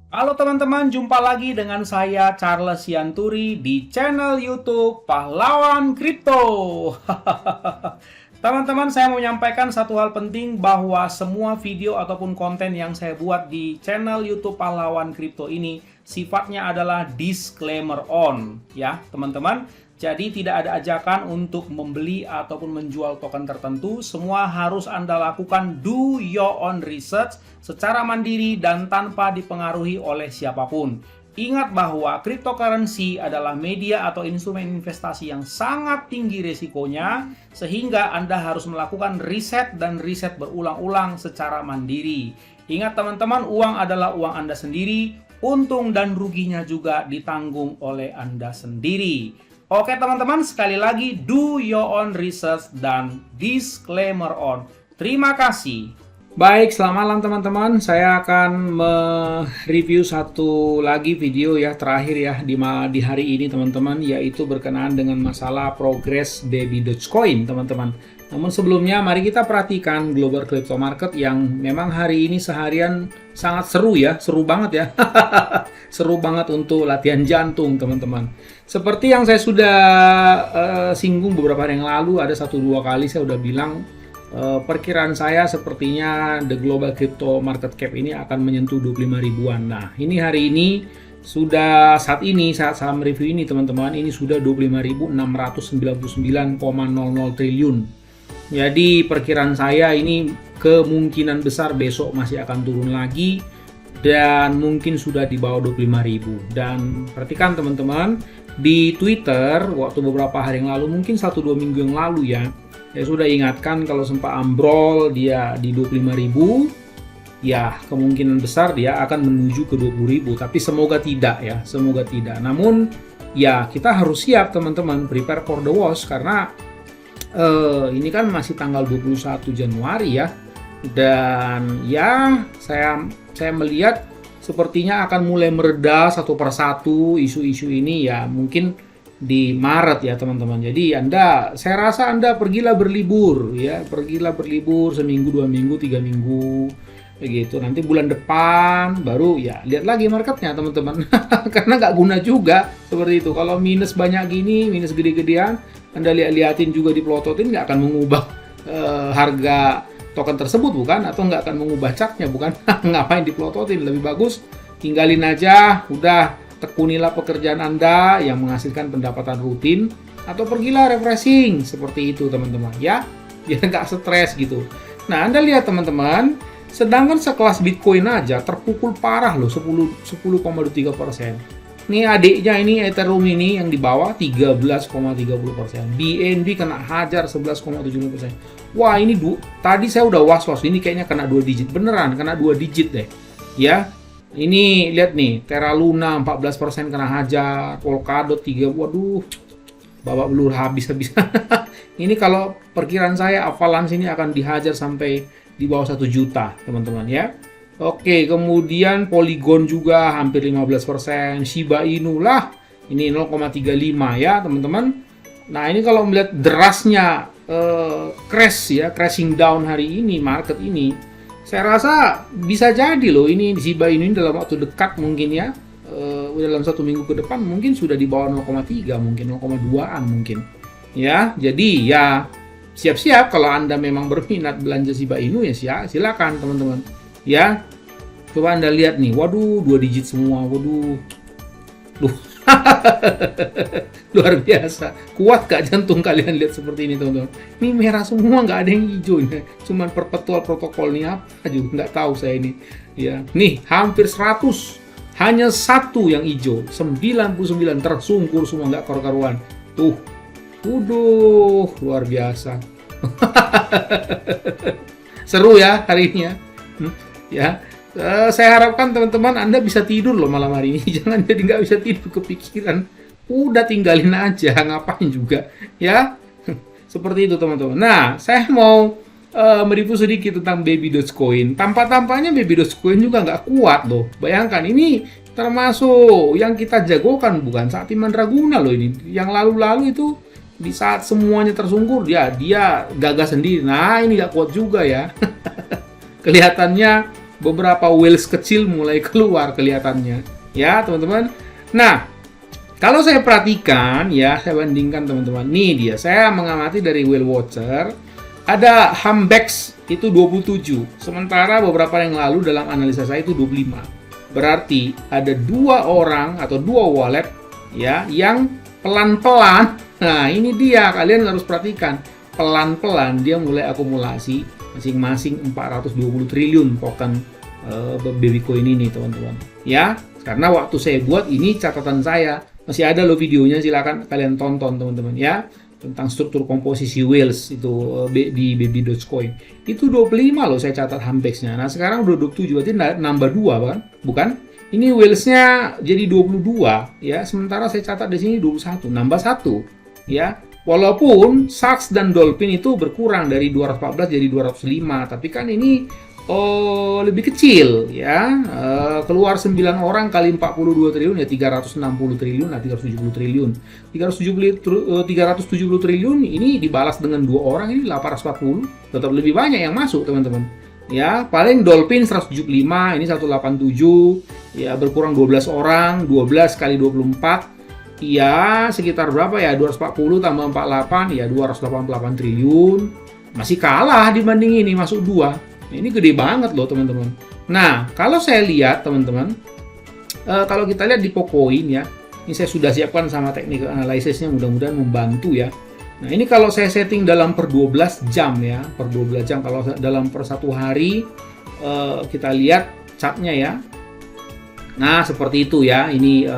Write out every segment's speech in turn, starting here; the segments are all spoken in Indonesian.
Halo teman-teman, jumpa lagi dengan saya Charles Yanturi di channel YouTube Pahlawan Kripto. Teman-teman, saya mau menyampaikan satu hal penting bahwa semua video ataupun konten yang saya buat di channel YouTube Pahlawan Kripto ini sifatnya adalah disclaimer on, ya teman-teman. Jadi tidak ada ajakan untuk membeli ataupun menjual token tertentu. Semua harus Anda lakukan do your own research secara mandiri dan tanpa dipengaruhi oleh siapapun. Ingat bahwa cryptocurrency adalah media atau instrumen investasi yang sangat tinggi risikonya, sehingga Anda harus melakukan riset dan riset berulang-ulang secara mandiri. Ingat teman-teman, uang adalah uang Anda sendiri, untung dan ruginya juga ditanggung oleh Anda sendiri. Oke teman-teman, sekali lagi do your own research dan disclaimer on. Terima kasih. Baik, selamat malam teman-teman. Saya akan mereview satu lagi video ya terakhir ya di hari ini teman-teman, yaitu berkenaan dengan masalah progres Baby Dogecoin teman-teman. Namun sebelumnya mari kita perhatikan global crypto market yang memang hari ini seharian sangat seru ya, seru banget ya. Seru banget untuk latihan jantung teman-teman. Seperti yang saya sudah singgung beberapa hari yang lalu, ada 1-2 kali saya udah bilang perkiraan saya sepertinya the global crypto market cap ini akan menyentuh 25 ribuan. Nah, ini hari ini sudah saat saham review ini teman-teman, ini sudah 25.699,00 triliun. Jadi perkiraan saya ini kemungkinan besar besok masih akan turun lagi dan mungkin sudah di bawah 25.000. Dan perhatikan teman-teman, di Twitter waktu beberapa hari yang lalu, mungkin 1-2 minggu yang lalu ya, saya sudah ingatkan kalau sempat ambrol dia di 25.000, ya kemungkinan besar dia akan menuju ke 20.000, tapi semoga tidak ya, semoga tidak. Namun ya kita harus siap teman-teman, prepare for the worst, karena ini kan masih tanggal 21 Januari ya, dan ya saya melihat sepertinya akan mulai mereda satu persatu isu-isu ini ya, mungkin di Maret ya teman-teman. Jadi saya rasa Anda pergilah berlibur ya, pergilah berlibur seminggu, 2 minggu, 3 minggu begitu. Nanti bulan depan baru ya lihat lagi marketnya teman-teman. Karena nggak guna juga seperti itu. Kalau minus banyak gini, minus gede-gedean, Anda lihat-liatin juga dipelototin, nggak akan mengubah harga token tersebut bukan, atau nggak akan mengubah chartnya bukan. Ngapain dipelototin, lebih bagus tinggalin aja, udah tekunilah pekerjaan Anda yang menghasilkan pendapatan rutin, atau pergilah refreshing seperti itu teman-teman ya, biar nggak stres gitu. Nah Anda lihat teman-teman, sedangkan sekelas Bitcoin aja terpukul parah loh, 10,23%. Nih adiknya ini Ethereum ini yang di bawah 13,30%. BNB kena hajar 11,70%. Wah ini tadi saya udah was-was, ini kayaknya kena 2 digit. Beneran kena 2 digit deh. Ya. Ini lihat nih, Terra Luna 14% kena hajar, Polkadot 3, waduh. Babak belur habis-habis. Ini kalau perkiraan saya Avalanche ini akan dihajar sampai di bawah 1 juta, teman-teman ya. Oke, kemudian Polygon juga hampir 15%, Shiba Inu lah, ini 0,35 ya teman-teman. Nah ini kalau melihat derasnya crashing down hari ini, market ini, saya rasa bisa jadi loh ini Shiba Inu ini dalam waktu dekat mungkin ya, dalam 1 minggu ke depan mungkin sudah di bawah 0,3, mungkin 0,2an mungkin. Ya, jadi ya siap-siap kalau Anda memang berminat belanja Shiba Inu ya silakan teman-teman. Ya, coba Anda lihat nih, waduh 2 digit semua, waduh, luar biasa, kuat gak jantung kalian lihat seperti ini teman-teman? Ini merah semua, nggak ada yang hijau, cuman perpetual protokolnya apa juga nggak tahu saya ini. Ya, nih hampir 100, hanya satu yang hijau, 99 tersungkur semua nggak karu-karuan. Tuh, waduh, luar biasa. Seru ya hari ini ya. Ya, saya harapkan teman-teman Anda bisa tidur loh malam hari ini. Jangan jadi nggak bisa tidur kepikiran. Udah tinggalin aja, ngapain juga ya. Seperti itu teman-teman. Nah, saya mau mereview sedikit tentang Baby Dogecoin. Tampaknya Baby Dogecoin juga nggak kuat loh. Bayangkan ini termasuk yang kita jagokan bukan Sakti Mandraguna loh ini. Yang lalu-lalu itu di saat semuanya tersungkur dia gagah sendiri. Nah, ini nggak kuat juga ya. Kelihatannya beberapa whales kecil mulai keluar kelihatannya, ya teman-teman. Nah, kalau saya perhatikan ya, saya bandingkan teman-teman. Nih dia, saya mengamati dari whale watcher, ada humpbacks itu 27, sementara beberapa yang lalu dalam analisa saya itu 25. Berarti ada 2 orang atau 2 wallet ya yang pelan-pelan. Nah, ini dia, kalian harus perhatikan. Pelan-pelan dia mulai akumulasi masing-masing 420 triliun token babycoin ini, teman-teman. Ya, karena waktu saya buat ini catatan saya, masih ada loh videonya, silakan kalian tonton teman-teman ya, tentang struktur komposisi whales itu di Baby Dogecoin. Itu 25 loh saya catat humpbacks-nya. Nah, sekarang udah 27, berarti nambah 2 bukan? Ini whales-nya jadi 22 ya, sementara saya catat di sini 21, nambah 1 ya. Walaupun sharks dan dolphin itu berkurang dari 214 jadi 205, tapi kan ini lebih kecil ya. Keluar 9 orang kali 42 triliun ya 360 triliun, nah 370 triliun. 370 triliun ini dibalas dengan 2 orang, ini 840, tetap lebih banyak yang masuk, teman-teman. Ya, paling dolphin 175, ini 187, ya berkurang 12 orang, 12 kali 24, ya sekitar berapa ya, 240 tambah 48, ya 288 triliun. Masih kalah dibanding ini, masuk 2. Ini gede banget loh, teman-teman. Nah, kalau saya lihat, teman-teman, kalau kita lihat di Pocoin ya, ini saya sudah siapkan sama teknik analisisnya, mudah-mudahan membantu ya. Nah, ini kalau saya setting dalam per 12 jam ya, per 12 jam. Kalau dalam per 1 hari, kita lihat chartnya ya. Nah, seperti itu ya. Ini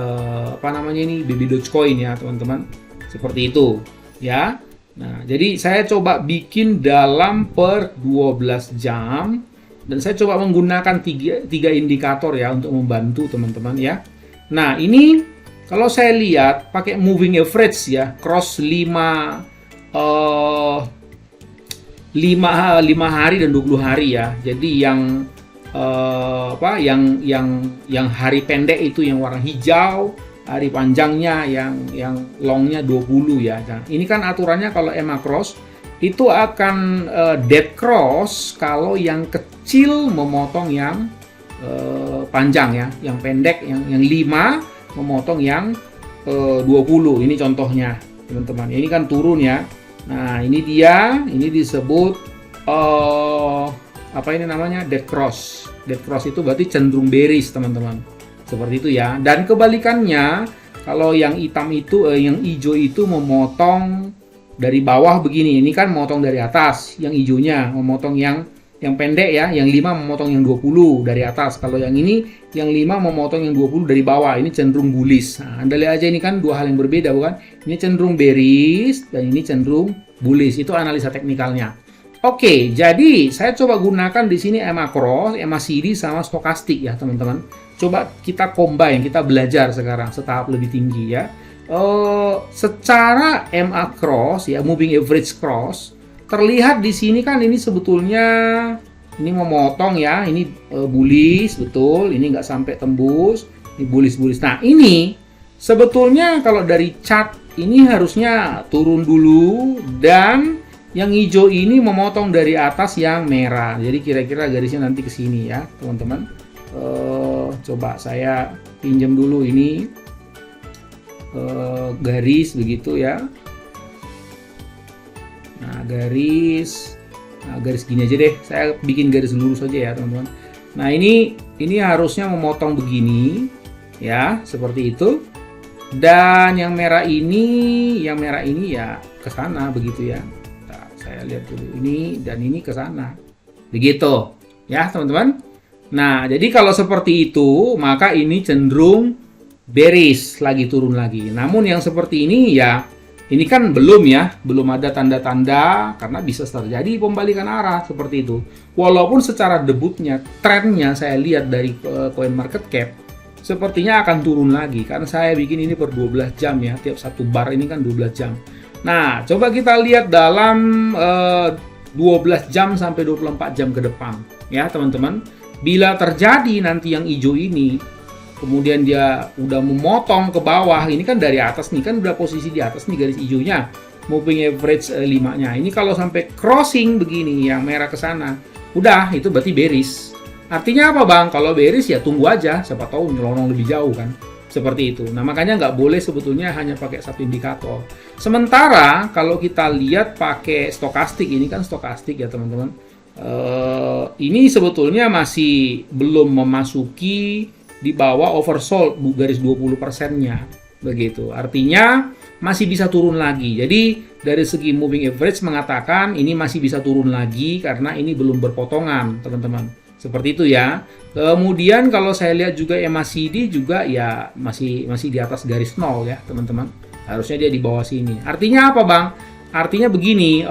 apa namanya ini, Baby Dogecoin ya, teman-teman. Seperti itu ya. Nah, jadi saya coba bikin dalam per 12 jam dan saya coba menggunakan 3 indikator ya untuk membantu teman-teman ya. Nah, ini kalau saya lihat pakai moving average ya, cross 5 hari dan 20 hari ya. Jadi yang yang hari pendek itu yang warna hijau, hari panjangnya yang longnya 20 ya. Nah, ini kan aturannya kalau EMA cross itu akan dead cross kalau yang kecil memotong yang panjang ya, yang pendek yang 5 memotong yang 20. Ini contohnya, teman-teman. Ini kan turun ya. Nah, ini dia, ini disebut apa ini namanya? Dead cross. Dead cross itu berarti cenderung bearish, teman-teman. Seperti itu ya. Dan kebalikannya, kalau yang hitam itu, yang hijau itu memotong dari bawah begini. Ini kan memotong dari atas. Yang hijaunya memotong yang pendek ya. Yang 5 memotong yang 20 dari atas. Kalau yang ini, yang 5 memotong yang 20 dari bawah. Ini cenderung bullish. Nah, Anda lihat aja ini kan 2 hal yang berbeda, bukan? Ini cenderung bearish dan ini cenderung bullish. Itu analisa teknikalnya. Oke, jadi saya coba gunakan di sini EMA cross, EMA CD sama stokastik ya, teman-teman. Coba kita combine, kita belajar sekarang setahap lebih tinggi ya. Secara EMA cross ya, moving average cross, terlihat di sini kan ini sebetulnya ini memotong ya, ini bullish betul, ini nggak sampai tembus, ini bullish. Nah, ini sebetulnya kalau dari chart ini harusnya turun dulu dan yang hijau ini memotong dari atas yang merah. Jadi kira-kira garisnya nanti ke sini ya, teman-teman. Coba saya pinjam dulu ini garis begitu ya. Nah, garis gini aja deh. Saya bikin garis lurus aja ya, teman-teman. Nah, ini harusnya memotong begini ya, seperti itu. Dan yang merah ini ya ke sana begitu ya. Saya lihat dulu ini dan ini ke sana. Begitu. Ya, teman-teman. Nah, jadi kalau seperti itu, maka ini cenderung bearish, lagi turun lagi. Namun yang seperti ini ya, ini kan belum ada tanda-tanda karena bisa terjadi pembalikan arah seperti itu. Walaupun secara debutnya, trennya saya lihat dari coin market cap, sepertinya akan turun lagi. Karena saya bikin ini per 12 jam ya, tiap satu bar ini kan 12 jam. Nah, coba kita lihat dalam 12 jam sampai 24 jam ke depan ya, teman-teman. Bila terjadi nanti yang hijau ini, kemudian dia udah memotong ke bawah, ini kan dari atas nih, kan udah posisi di atas nih garis hijaunya, moving average 5-nya. Ini kalau sampai crossing begini, yang merah ke sana, udah, itu berarti bearish. Artinya apa Bang? Kalau bearish ya tunggu aja, siapa tahu nyelonong lebih jauh kan. Seperti itu. Nah makanya nggak boleh sebetulnya hanya pakai satu indikator. Sementara kalau kita lihat pakai stokastik, ini kan stokastik ya teman-teman. Ini sebetulnya masih belum memasuki di bawah oversold garis 20%-nya. Begitu. Artinya masih bisa turun lagi. Jadi dari segi moving average mengatakan ini masih bisa turun lagi karena ini belum berpotongan, teman-teman. Seperti itu ya. Kemudian kalau saya lihat juga MACD juga ya masih di atas garis 0 ya, teman-teman. Harusnya dia di bawah sini. Artinya apa, Bang? Artinya begini,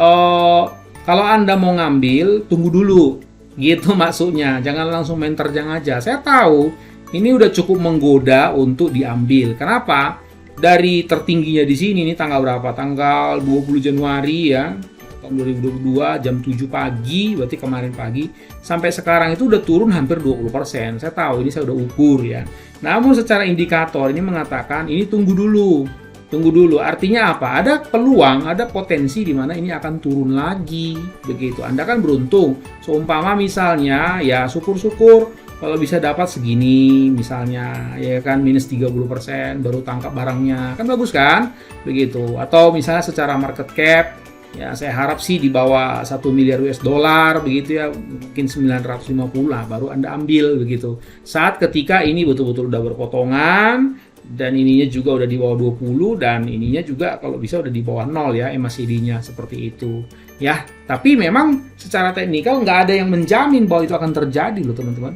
kalau Anda mau ngambil, tunggu dulu. Gitu maksudnya. Jangan langsung main terjang aja. Saya tahu ini udah cukup menggoda untuk diambil. Kenapa? Dari tertingginya di sini, ini tanggal berapa? Tanggal 20 Januari ya, tahun 2022, jam 7 pagi, berarti kemarin pagi, sampai sekarang itu udah turun hampir 20%. Saya tahu, ini saya udah ukur ya. Namun secara indikator ini mengatakan, ini tunggu dulu. Tunggu dulu, artinya apa? Ada peluang, ada potensi di mana ini akan turun lagi. Begitu, Anda kan beruntung. Seumpama misalnya, ya syukur-syukur kalau bisa dapat segini misalnya ya kan minus 30% baru tangkap barangnya kan bagus kan begitu, atau misalnya secara market cap ya saya harap sih di bawah 1 miliar US dollar begitu ya, mungkin 950 lah baru Anda ambil begitu, saat ketika ini betul-betul udah berpotongan dan ininya juga udah di bawah 20 dan ininya juga kalau bisa udah di bawah 0 ya MACD-nya, seperti itu ya. Tapi memang secara teknikal nggak ada yang menjamin bahwa itu akan terjadi loh teman-teman.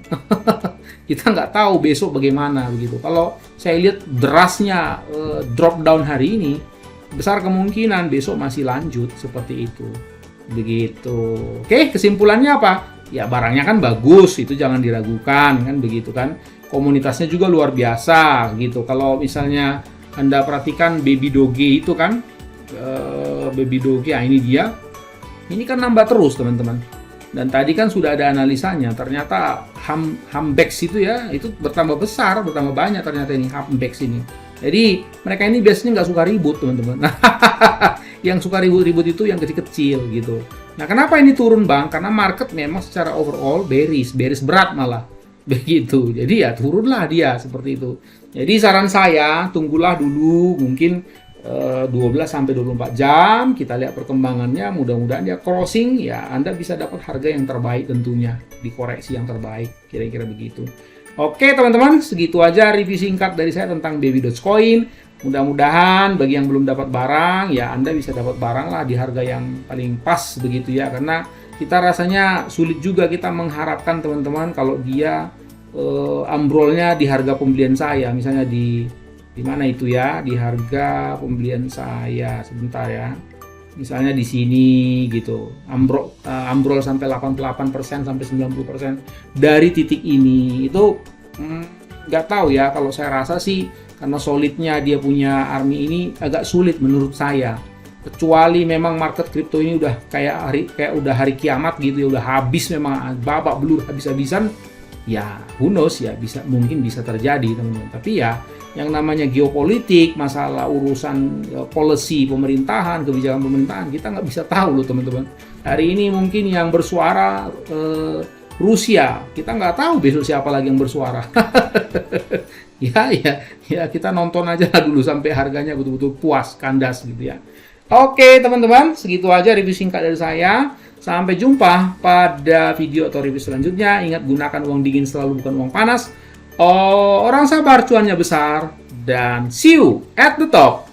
Kita nggak tahu besok bagaimana begitu. Kalau saya lihat derasnya drop down hari ini, besar kemungkinan besok masih lanjut seperti itu begitu. Oke, kesimpulannya apa? Ya barangnya kan bagus, itu jangan diragukan kan begitu kan. Komunitasnya juga luar biasa gitu. Kalau misalnya Anda perhatikan Baby Doge itu kan, Baby Doge, ini dia. Ini kan nambah terus teman-teman. Dan tadi kan sudah ada analisanya. Ternyata Humbex itu ya, itu bertambah besar, bertambah banyak ternyata ini Humbex ini. Jadi mereka ini biasanya nggak suka ribut teman-teman. Yang suka ribut-ribut itu yang kecil-kecil gitu. Nah kenapa ini turun Bang? Karena market memang secara overall bearish berat malah. Begitu, jadi ya turunlah dia seperti itu. Jadi saran saya tunggulah dulu mungkin 12-24 jam, kita lihat perkembangannya, mudah-mudahan dia crossing ya Anda bisa dapat harga yang terbaik tentunya, dikoreksi yang terbaik, kira-kira begitu. Oke teman-teman, segitu aja review singkat dari saya tentang Baby Dogecoin. Mudah-mudahan bagi yang belum dapat barang ya Anda bisa dapat barang lah di harga yang paling pas begitu ya, karena kita rasanya sulit juga kita mengharapkan teman-teman kalau dia ambrolnya di harga pembelian saya, misalnya di mana itu ya, di harga pembelian saya sebentar ya, misalnya di sini gitu, ambrol sampai 88% sampai 90% dari titik ini itu nggak tahu ya. Kalau saya rasa sih karena solidnya dia punya army ini agak sulit menurut saya. Kecuali memang market kripto ini udah kayak udah hari kiamat gitu ya, udah habis memang babak belur habis-habisan, ya who knows ya, mungkin bisa terjadi teman-teman. Tapi ya yang namanya geopolitik, masalah urusan policy pemerintahan, kebijakan pemerintahan, kita nggak bisa tahu loh teman-teman. Hari ini mungkin yang bersuara Rusia, kita nggak tahu besok siapa lagi yang bersuara. ya kita nonton aja dulu sampai harganya betul-betul puas, kandas gitu ya. Oke teman-teman, segitu aja review singkat dari saya. Sampai jumpa pada video atau review selanjutnya. Ingat, gunakan uang dingin selalu, bukan uang panas. Orang sabar cuannya besar. Dan see you at the top.